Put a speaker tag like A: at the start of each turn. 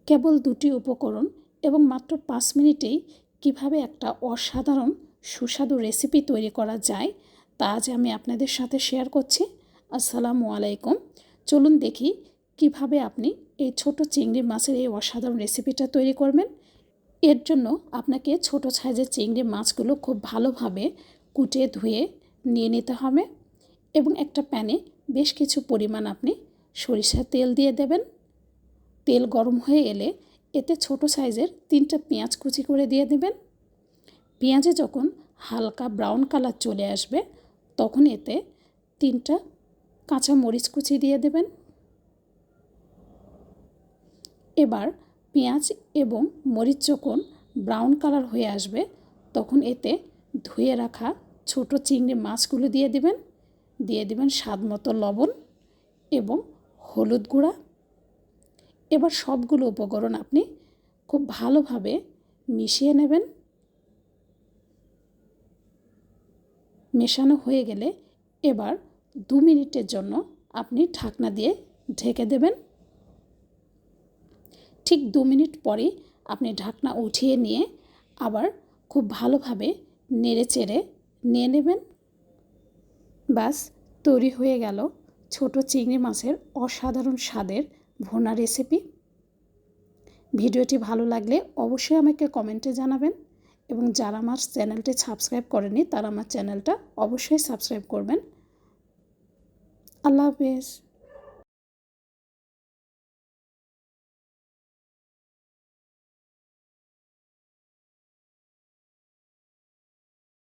A: কেবল দুটি উপকরণ এবং মাত্র 5 মিনিটেই কিভাবে একটা অসাধারণ সুস্বাদু রেসিপি তৈরি করা যায় তা আজ আমি আপনাদের সাথে শেয়ার করছি। আসসালামু আলাইকুম। চলুন দেখি কিভাবে আপনি এই ছোট চিংড়ি মাছের এই অসাধারণ রেসিপিটা তৈরি করবেন। এর জন্য আপনাকে ছোট সাইজের চিংড়ি মাছগুলো খুব ভালোভাবে কুটে ধুয়ে নিয়ে নিতে হবে এবং একটা প্যানে বেশ কিছু পরিমাণ আপনি সরিষার তেল দিয়ে দেবেন। তেল গরম হয়ে এলে এতে ছোট সাইজের 3টা পেঁয়াজ কুচি করে দিয়ে দেবেন। পেঁয়াজে যখন হালকা ব্রাউন কালার চলে আসবে তখন এতে 3টা কাঁচা মরিচ কুচি দিয়ে দেবেন। এবার পেঁয়াজ এবং মরিচ যখন ব্রাউন কালার হয়ে আসবে তখন এতে ধুয়ে রাখা ছোট চিংড়ি মাছগুলো দিয়ে দিবেন স্বাদ মতো লবণ এবং হলুদ গুঁড়া। এবার সবগুলো উপকরণ আপনি খুব ভালোভাবে মিশিয়ে নেবেন। মেশানো হয়ে গেলে এবার 2 মিনিটের জন্য আপনি ঢাকনা দিয়ে ঢেকে দেবেন। ঠিক 2 মিনিট পরেই আপনি ঢাকনা উঠিয়ে নিয়ে আবার খুব ভালোভাবে নেড়েচেড়ে নিয়ে নেবেন। ব্যাস তৈরি হয়ে গেল ছোট চিংড়ি মাছের অসাধারণ স্বাদের ভুনা রেসিপি। ভিডিওটি ভালো লাগলে অবশ্যই আমাকে কমেন্টে জানাবেন এবং যারা আমার চ্যানেলটি সাবস্ক্রাইব করেনি তারা আমার চ্যানেলটা অবশ্যই সাবস্ক্রাইব করবেন। আল্লাহ হাফেজ।